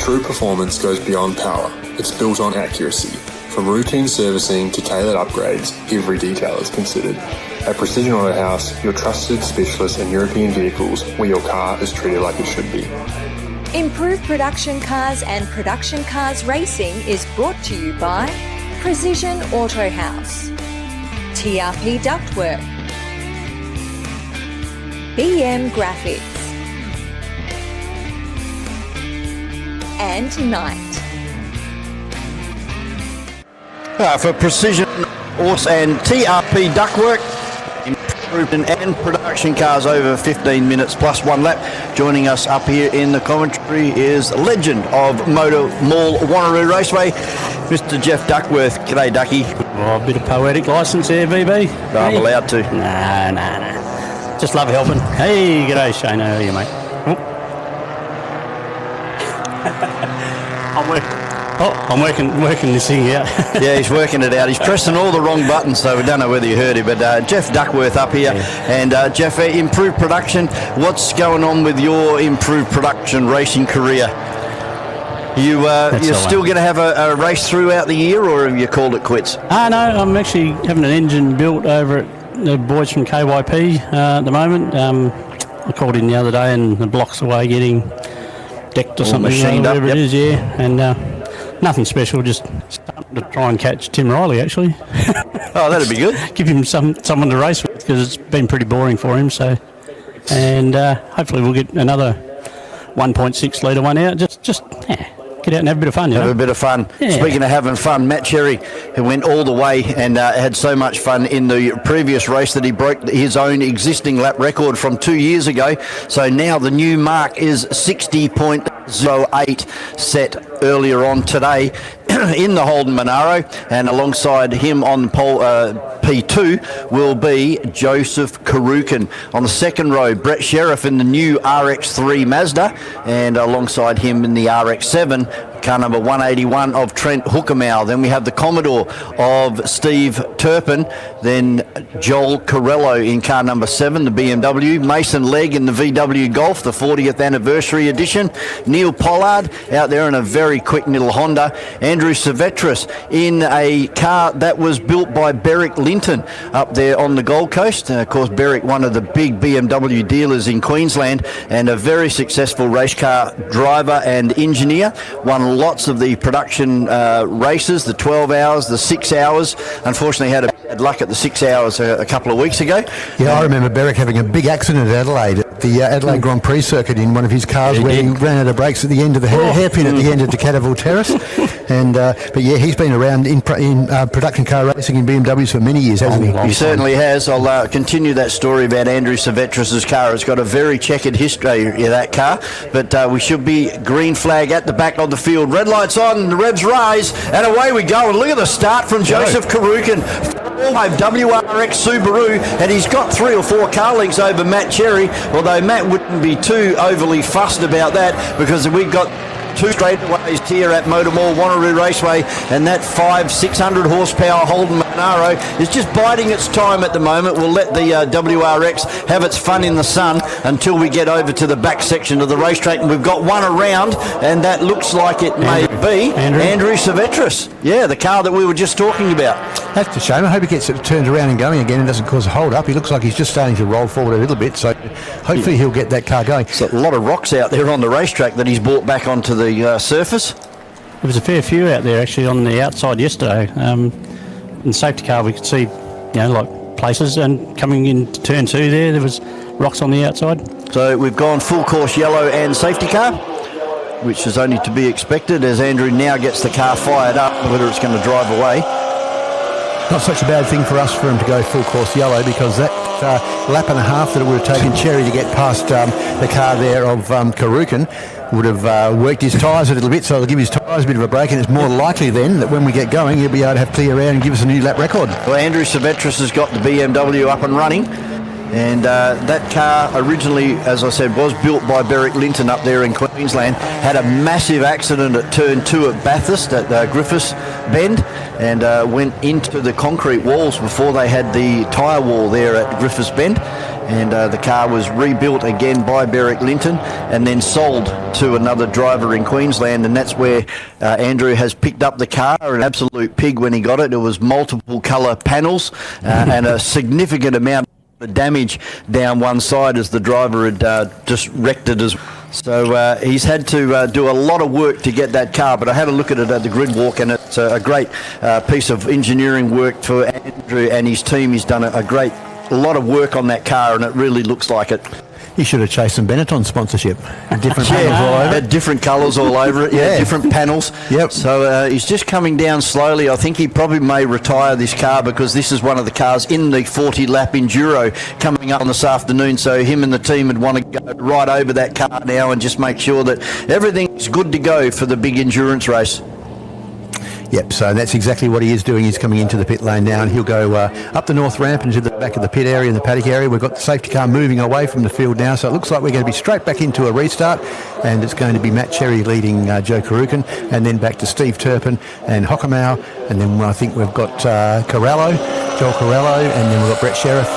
true performance goes beyond power. It's built on accuracy. From routine servicing to tailored upgrades, every detail is considered. At Precision Auto House, your trusted specialist in European vehicles, where your car is treated like it should be. Improved Production Cars and Production Cars Racing is brought to you by Precision Auto House, TRP Ductwork, BM Graphics, and Knight. For Precision Auto and TRP Ductwork, improvement and production cars over 15 minutes plus one lap. Joining us up here in the commentary is legend of Motormall Wanneroo Raceway, Mr. Jeff Duckworth. G'day, Ducky. Oh, a bit of poetic licence here, BB. I'm allowed to. Nah. Just love helping. Hey, g'day, Shane. How are you, mate? I'm working this thing out. Yeah, he's working it out. He's pressing all the wrong buttons, so we don't know whether you heard him. But Jeff Duckworth up here. Yeah. And Jeff, improved production. What's going on with your improved production racing career? You're still going to have a race throughout the year, or have you called it quits? No, I'm actually having an engine built over at the boys from KYP at the moment. I called in the other day and the block's away getting decked or something, machined up, whatever it is, yeah. And nothing special, just starting to try and catch Tim Riley, actually. Oh, that'd be good. Give him someone to race with, because it's been pretty boring for him. So, and hopefully we'll get another 1.6 litre one out. Just get out and have a bit of fun. Have a bit of fun. Yeah. Speaking of having fun, Matt Cherry, who went all the way and had so much fun in the previous race that he broke his own existing lap record from 2 years ago. So now the new mark is 60.08, set earlier on today in the Holden Monaro, and alongside him on pole P2 will be Joseph Karukin. On the second row, Brett Sheriff in the new RX3 Mazda, and alongside him in the RX7, car number 181 of Trent Hookermow. Then we have the Commodore of Steve Turpin, then Joel Corello in car number 7, the BMW, Mason Legg in the VW Golf, the 40th anniversary edition, Neil Pollard out there in a very quick little Honda, Andrew Silvestris in a car that was built by Berwick Linton up there on the Gold Coast. Of course, Berwick, one of the big BMW dealers in Queensland, and a very successful race car driver and engineer. Won lots of the production races, the 12 hours, the 6 hours. Unfortunately, had a bad luck at the 6 hours a couple of weeks ago. Yeah, I remember Berwick having a big accident at Adelaide, at the Adelaide Grand Prix circuit, in one of his cars, where he ran out of brakes at the end of the hairpin at the end of Decataville Terrace. And but yeah, he's been around in production car racing in BMWs for many years, hasn't he? He certainly has. I'll continue that story about Andrew Silvestris' car. It's got a very checkered history, that car, but we should be green flag at the back of the field. Red lights on, the revs rise, and away we go. And look at the start from Joseph Karukin. WRX Subaru, and he's got 3 or 4 car lengths over Matt Cherry, although Matt wouldn't be too overly fussed about that, because we've got 2 straightaways here at Motormall Wanneroo Raceway, and that 600 horsepower Holden Monaro is just biding its time at the moment. We'll let the WRX have its fun in the sun until we get over to the back section of the racetrack, and we've got one around, and that looks like it may be Andrew Silvestris. Yeah, the car that we were just talking about. That's a shame. I hope he gets it turned around and going again and doesn't cause a hold up. He looks like he's just starting to roll forward a little bit, so hopefully he'll get that car going. There's a lot of rocks out there on the racetrack that he's brought back onto the surface. There was a fair few out there actually on the outside yesterday. In the safety car we could see, like places, and coming into turn 2 there was rocks on the outside. So we've gone full course yellow and safety car, which is only to be expected as Andrew now gets the car fired up, whether it's going to drive away. Not such a bad thing for us for him to go full course yellow, because that lap and a half that it would have taken Cherry to get past the car there of Karukin would have worked his tyres a little bit, so it'll give his tyres a bit of a break, and it's more likely then that when we get going he'll be able to have clear air and give us a new lap record. Well, Andrew Silvestris has got the BMW up and running. And that car originally, as I said, was built by Berwick Linton up there in Queensland. Had a massive accident at turn 2 at Bathurst at Griffiths Bend, and went into the concrete walls before they had the tyre wall there at Griffiths Bend. And the car was rebuilt again by Berwick Linton and then sold to another driver in Queensland, and that's where Andrew has picked up the car. An absolute pig when he got it. It was multiple colour panels and a significant amount of damage down one side as the driver had just wrecked it as well. So he's had to do a lot of work to get that car, but I had a look at it at the grid walk, and it's a great piece of engineering work for Andrew and his team. He's done a lot of work on that car, and it really looks like it. You should have chased some Benetton sponsorship. Different panels all over it. Different colours all over it. Yeah, different panels. Yep. So he's just coming down slowly. I think he probably may retire this car because this is one of the cars in the 40-lap Enduro coming up on this afternoon. So him and the team would want to go right over that car now and just make sure that everything's good to go for the big endurance race. Yep, so that's exactly what he is doing. He's coming into the pit lane now, and he'll go up the north ramp into the back of the pit area and the paddock area. We've got the safety car moving away from the field now, so it looks like we're going to be straight back into a restart, and it's going to be Matt Cherry leading Joe Karukin, and then back to Steve Turpin and Hockamau, and then I think we've got Joel Corallo, and then we've got Brett Sheriff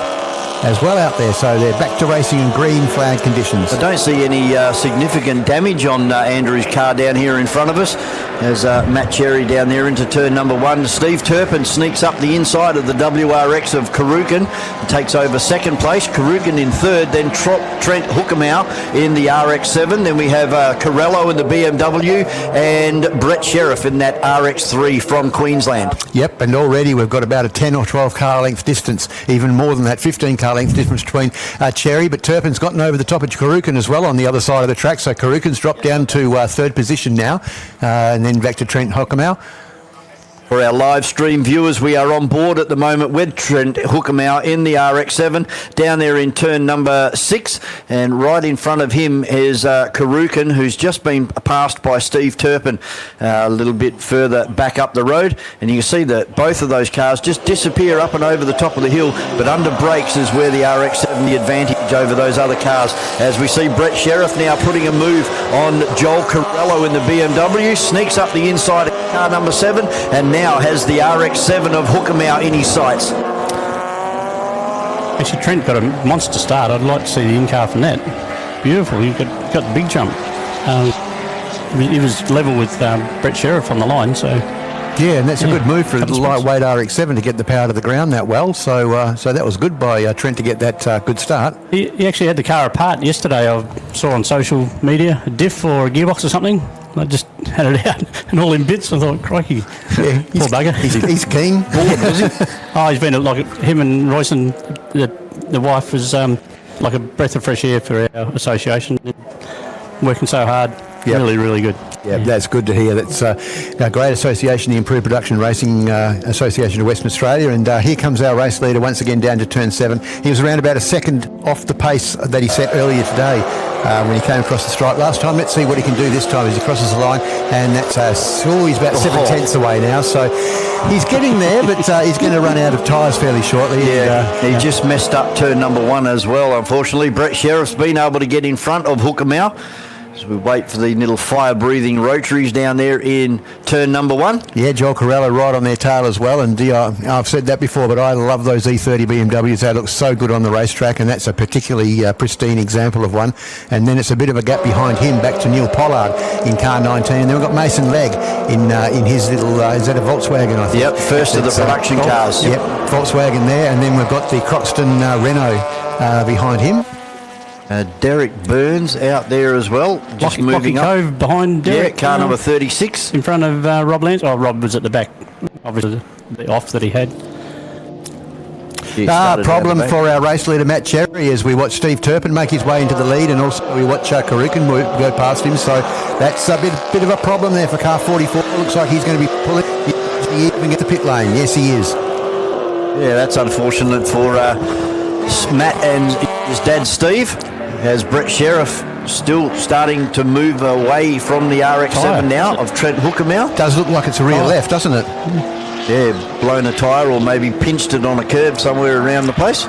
as well out there. So they're back to racing in green flag conditions. I don't see any significant damage on Andrew's car down here in front of us as Matt Cherry down there into turn number 1. Steve Turpin sneaks up the inside of the WRX of Karukin and takes over second place. Karukin in third, then Trent Hookamau in the RX7. Then we have Corello in the BMW and Brett Sheriff in that RX3 from Queensland. Yep, and already we've got about a 10 or 12 car length distance, even more than that, 15 car length difference between Cherry, but Turpin's gotten over the top of Karukin as well on the other side of the track, so Karukin's dropped down to third position now, and then back to Trent Hockamau. For our live stream viewers, we are on board at the moment with Trent Hookamau in the RX7 down there in turn number 6, and right in front of him is Karukin, who's just been passed by Steve Turpin a little bit further back up the road, and you can see that both of those cars just disappear up and over the top of the hill, but under brakes is where the RX7 the advantage over those other cars, as we see Brett Sheriff now putting a move on Joel Corallo in the BMW, sneaks up the inside of car number 7, and now has the RX7 of Hookamau in his sights. Actually, Trent got a monster start. I'd like to see the in-car from that. Beautiful. He got the big jump. He was level with Brett Sheriff on the line, so... Yeah, and that's a good move for the lightweight RX7 to get the power to the ground that well. So so that was good by Trent to get that good start. He actually had the car apart yesterday. I saw on social media, a diff or a gearbox or something. I just had it out and all in bits. I thought, crikey, yeah, poor bugger. He's keen. Bored, was he? Oh, he's been like him and Royce and the wife was like a breath of fresh air for our association. Working so hard, really, really good. Yeah, that's good to hear. That's a great association, the Improved Production Racing Association of Western Australia. And here comes our race leader once again down to turn 7. He was around about a second off the pace that he set earlier today when he came across the stripe last time. Let's see what he can do this time as he crosses the line. And that's he's about 7/10 away now. So he's getting there, but he's going to run out of tyres fairly shortly. Yeah, he just messed up turn number 1 as well, unfortunately. Brett Sheriff's been able to get in front of Hookamau. As we wait for the little fire-breathing rotaries down there in turn number 1. Yeah, Joel Corallo right on their tail as well. And I've said that before, but I love those E30 BMWs. They look so good on the racetrack, and that's a particularly pristine example of one. And then it's a bit of a gap behind him, back to Neil Pollard in car 19. And then we've got Mason Legg in his little, is that a Volkswagen, I think? Yep, first of the production cars. Yep, Volkswagen there. And then we've got the Croxton Renault behind him. Derek Burns out there as well, just moving up. Cove behind Derek. Yeah, car number 36. In front of Rob Lance. Oh, Rob was at the back, obviously, the off that he had. Problem for our race leader Matt Cherry as we watch Steve Turpin make his way into the lead, and also we watch Karukin go past him. So that's a bit of a problem there for car 44. It looks like he's going to be pulling even at the pit lane. Yes, he is. Yeah, that's unfortunate for Matt and his dad Steve, as Brett Sheriff still starting to move away from the RX7 now of Trent Hookamau. Does look like it's a rear left, doesn't it? Yeah, blown a tyre or maybe pinched it on a curb somewhere around the place.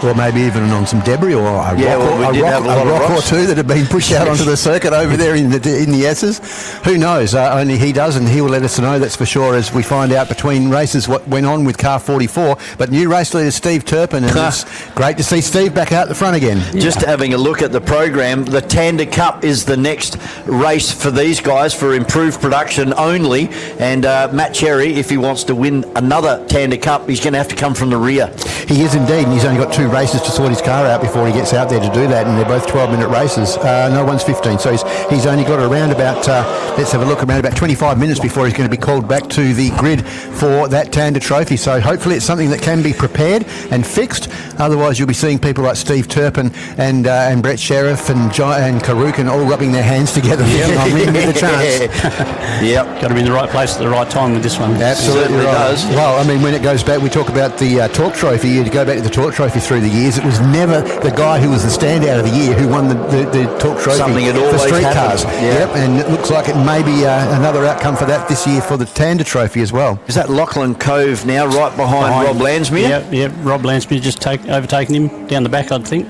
or maybe even on some debris or a rock or two that have been pushed out onto the circuit over there in the S's. Who knows? Only he does, and he will let us know, that's for sure, as we find out between races what went on with car 44. But new race leader Steve Turpin, and it's great to see Steve back out the front again. Just having a look at the program, the Tanda Cup is the next race for these guys for improved production only, and Matt Cherry, if he wants to win another Tanda Cup, he's going to have to come from the rear. He is indeed, and he's only got 2 races to sort his car out before he gets out there to do that, and they're both 12-minute races. No one's 15, so he's only got around about, let's have a look, around about 25 minutes before he's going to be called back to the grid for that Tanda Trophy. So hopefully it's something that can be prepared and fixed. Otherwise, you'll be seeing people like Steve Turpin and Brett Sheriff and Karukin all rubbing their hands together. I'm giving you the chance. Yep. Got to be in the right place at the right time with this one. Absolutely right. Does. Well, I mean, when it goes back, we talk about the Torque Trophy. You go back to the Torque Trophy through the years, it was never the guy who was the standout of the year who won the Torque Trophy. Something had for always street happened. cars. Yep, and it looks like it may be another outcome for that this year for the Tanda Trophy as well. Is that Lachlan Cove now, right behind Rob Landsmere? Yep. Rob Landsmere just overtaken him down the back, I think.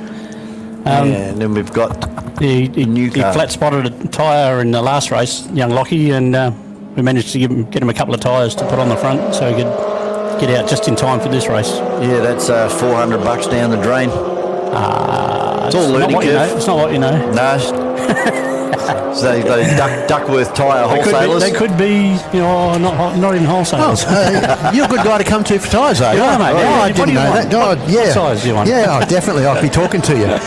And then we've got he new car. flat spotted a tyre in the last race, young Lockie, and we managed to get him a couple of tyres to put on the front so he could get out just in time for this race. Yeah, that's $400 down the drain. It's all learning curve. It's not what you know. No. So those Duckworth tyre wholesalers. They could be, not even wholesalers. You're a good guy to come to for tyres, are you? Yeah, mate. I didn't know that. God, yeah. What size do you want? Yeah, definitely. I'll be talking to you.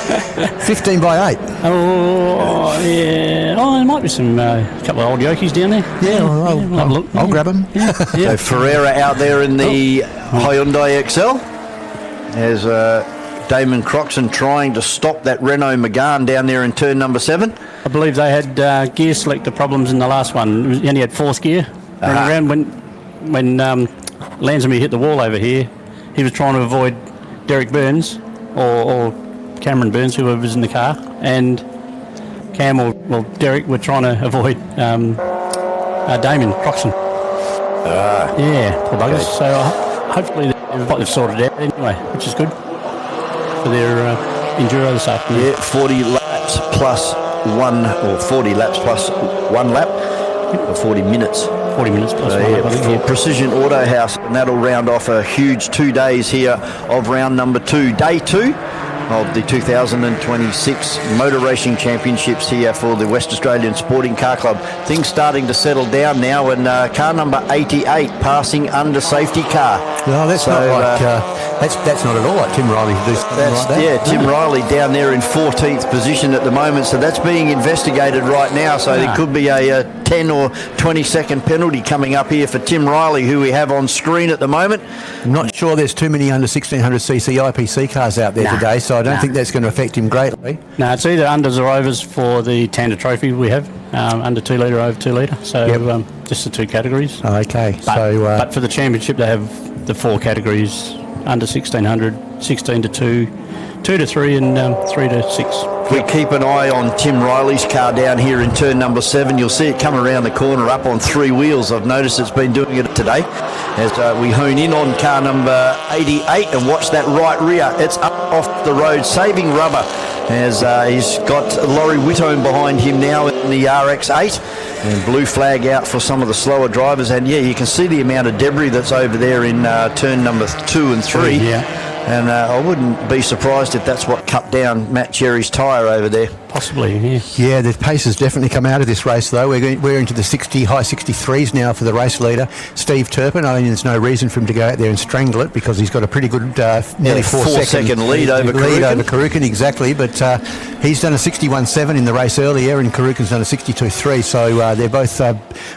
15 by 8. Oh, yeah. Oh, there might be some couple of old yokies down there. Yeah, I'll grab them. Yeah. So Ferreira out there in the Hyundai XL. There's Damon Croxon trying to stop that Renault Megane down there in turn number 7. I believe they had gear selector problems in the last one. He only had 4th gear. Running around when Landsmere hit the wall over here, he was trying to avoid Derek Burns or Cameron Burns, whoever was in the car, and Cam or Derek were trying to avoid Damon Croxon. Yeah, poor buggers. Okay. So hopefully they've sorted it out anyway, which is good for their enduro this afternoon. Yeah, 40 laps plus 1, or 40 laps plus 1 lap, or 40 minutes. 40 minutes plus 1 lap, I think. For Precision Auto House, and that'll round off a huge 2 days here of round number 2. Day 2 of the 2026 Motor Racing Championships here for the West Australian Sporting Car Club. Things starting to settle down now, and car number 88 passing under safety car. No, that's not like that's not at all like Tim Riley to do something like that. Yeah, Tim Riley down there in 14th position at the moment, so that's being investigated right now. So there could be a 10 or 20 second penalty coming up here for Tim Riley, who we have on screen at the moment. I'm not sure there's too many under 1600cc IPC cars out there today, so I don't think that's going to affect him greatly. No, it's either unders or overs for the Tanda Trophy we have, under 2 litre, over 2 litre. So just the 2 categories. Okay, but for the championship they have the 4 categories: under 1600, 16 to 2, 2 to 3, and 3 to 6. We keep an eye on Tim Riley's car down here in turn number 7. You'll see it come around the corner up on 3 wheels. I've noticed it's been doing it today. As we hone in on car number 88 and watch that right rear. It's up off the road, saving rubber, as he's got Laurie Whitome behind him now in the RX-8. And blue flag out for some of the slower drivers. And yeah, you can see the amount of debris that's over there in turn number 2 and 3. Yeah. And I wouldn't be surprised if that's what cut down Matt Cherry's tyre over there. Possibly, yeah. Yeah, the pace has definitely come out of this race, though. We're into the high 63s now for the race leader, Steve Turpin. I mean, there's no reason for him to go out there and strangle it because he's got a pretty good nearly 4-second lead over Karukin. Exactly, but he's done a 61.7 in the race earlier, and Karukin's done a 62.3. So they're both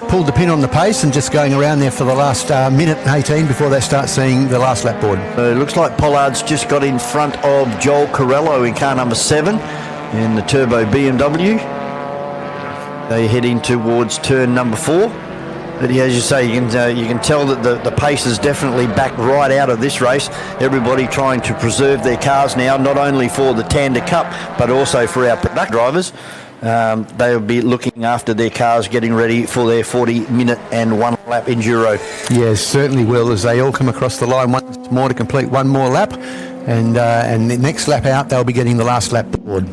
pulled the pin on the pace and just going around there for the last minute and 18 before they start seeing the last lap board. It looks like Pollard's just got in front of Joel Corello in car number 7 in the turbo BMW. They're heading towards turn number 4. But as you say, you can tell that the pace is definitely back right out of this race. Everybody trying to preserve their cars now, not only for the Tanda Cup, but also for our product drivers. They'll be looking after their cars, getting ready for their 40-minute and 1 lap enduro. Yes, certainly will, as they all come across the line once more to complete one more lap. and the next lap out, they'll be getting the last lap board.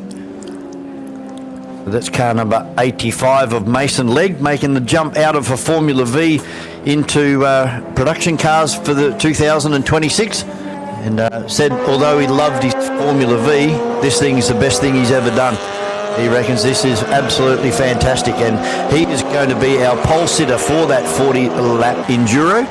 That's car number 85 of Mason Legg, making the jump out of a Formula V into production cars for the 2026. And said, although he loved his Formula V, this thing is the best thing he's ever done. He reckons this is absolutely fantastic, and he is going to be our pole sitter for that 40-lap Enduro,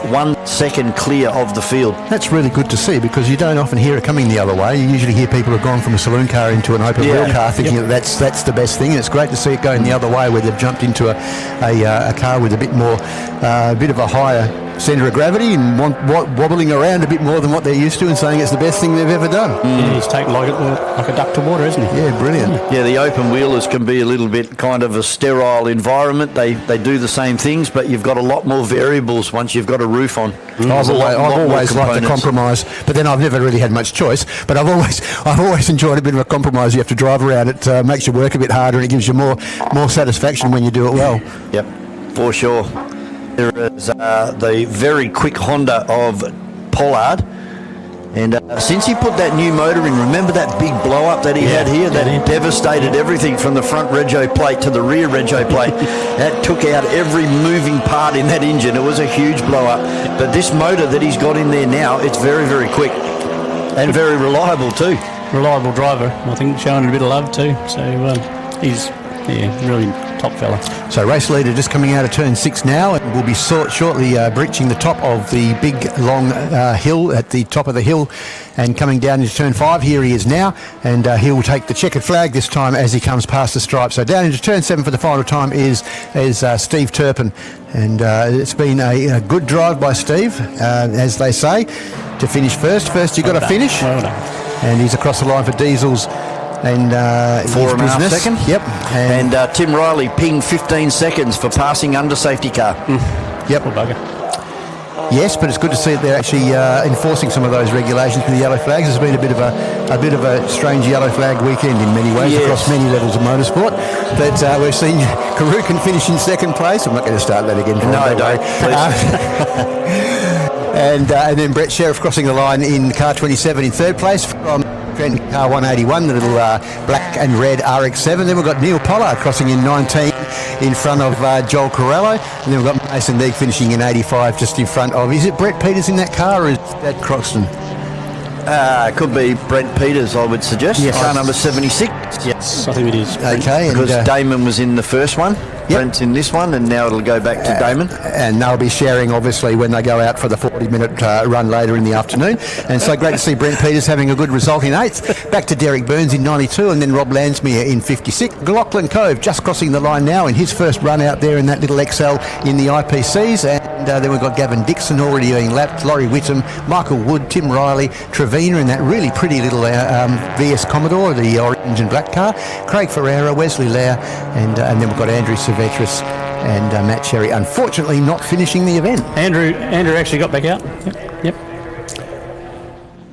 1 second clear of the field. That's really good to see, because you don't often hear it coming the other way. You usually hear people have gone from a saloon car into an open wheel car, thinking that that's the best thing. And it's great to see it going the other way, where they've jumped into a car with a bit more, a bit of a higher centre of gravity and wobbling around a bit more than what they're used to, and saying it's the best thing they've ever done. Yeah, he's taken like a duck to water, isn't he? Yeah, brilliant. Yeah, the open wheelers can be a little bit kind of a sterile environment. They do the same things, but you've got a lot more variables once you've got a roof on. I've always liked the compromise, but then I've never really had much choice. But I've always enjoyed a bit of a compromise. You have to drive around. It makes your work a bit harder, and it gives you more satisfaction when you do it well. Yep, for sure. There is the very quick Honda of Pollard. And since he put that new motor in, remember that big blow up that he had here? That devastated everything from the front rego plate to the rear rego plate. That took out every moving part in that engine. It was a huge blow up. But this motor that he's got in there now, it's very, very quick and very reliable too. Reliable driver, I think, showing a bit of love too. So he's really top fella. So race leader just coming out of turn 6 now, and will be shortly breaching the top of the big long hill at the top of the hill, and coming down into turn 5. Here he is now, and he will take the checkered flag this time as he comes past the stripe. So down into turn 7 for the final time is Steve Turpin, and it's been a good drive by Steve, as they say, to finish first. First you've got to finish. Well done. And he's across the line for Diesels. And 4.5 seconds. Yep. And Tim Riley pinged 15 seconds for passing under safety car. Yep. Poor bugger. Yes, but it's good to see that they're actually enforcing some of those regulations with the yellow flags. It's been a bit of a strange yellow flag weekend in many ways, across many levels of motorsport. But we've seen Karukin finish in second place. I'm not going to start that again. No, don't. And then Brett Sheriff crossing the line in car 27 in third place from Trent car 181, the little black and red RX-7. Then we've got Neil Pollard crossing in 19 in front of Joel Corallo. And then we've got Mason Legg finishing in 85 just in front of... Is it Brett Peters in that car, or is that Croxton? Could be Brent Peters, I would suggest. Yes. Car number 76. Yes, I think it is. Okay. Because Damon was in the first one. Yep. Brent's in this one, and now it'll go back to Damon. And they'll be sharing, obviously, when they go out for the 40-minute run later in the afternoon. And so great to see Brent Peters having a good result in 8th. Back to Derek Burns in 92, and then Rob Lansmere in 56. Lachlan Cove just crossing the line now in his first run out there in that little XL in the IPCs. And then we've got Gavin Dixon already being lapped, Laurie Whittam, Michael Wood, Tim Riley, Trevina in that really pretty little VS Commodore, the orange and black car, Craig Ferreira, Wesley Lau, and then we've got Andrew Silvestris and Matt Cherry, unfortunately not finishing the event. Andrew actually got back out. Yep.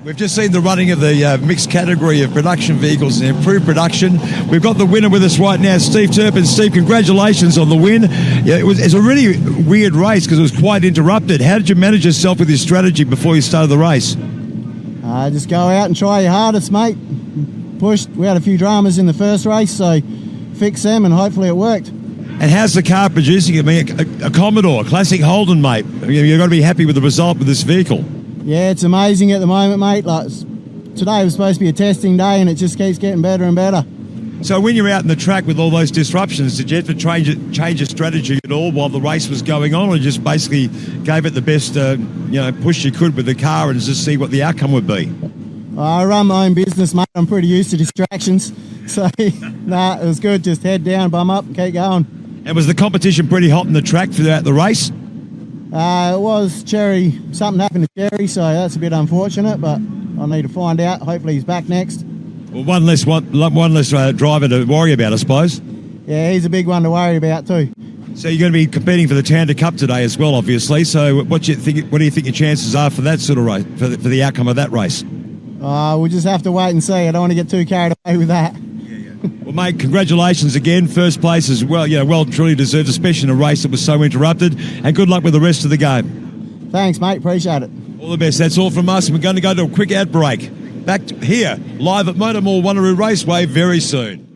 We've just seen the running of the mixed category of production vehicles and improved production. We've got the winner with us right now, Steve Turpin. Steve, congratulations on the win. Yeah, it's a really weird race because it was quite interrupted. How did you manage yourself with your strategy before you started the race? Just go out and try your hardest, mate. Pushed. We had a few dramas in the first race, so fix them, and hopefully it worked. And how's the car producing? I mean, a Commodore, a classic Holden, mate. You've got to be happy with the result with this vehicle. Yeah, it's amazing at the moment, mate. Like, today was supposed to be a testing day, and it just keeps getting better and better. So when you're out in the track with all those disruptions, did you have to change your strategy at all while the race was going on, or just basically gave it the best push you could with the car and just see what the outcome would be? I run my own business, mate. I'm pretty used to distractions. So, it was good. Just head down, bum up, and keep going. And was the competition pretty hot in the track throughout the race? It was Cherry. Something happened to Cherry, so that's a bit unfortunate, but I need to find out. Hopefully he's back next. Well, one less driver to worry about, I suppose. Yeah, he's a big one to worry about too. So you're going to be competing for the Tanda Cup today as well, obviously. So what do you think your chances are for that sort of race, for the outcome of that race? We'll just have to wait and see. I don't want to get too carried away with that. Well, mate, congratulations again. First place as well. Well, truly deserved, especially in a race that was so interrupted. And good luck with the rest of the game. Thanks, mate. Appreciate it. All the best. That's all from us. We're going to go to a quick ad break. Back here, live at Motormall Wanneroo Raceway very soon.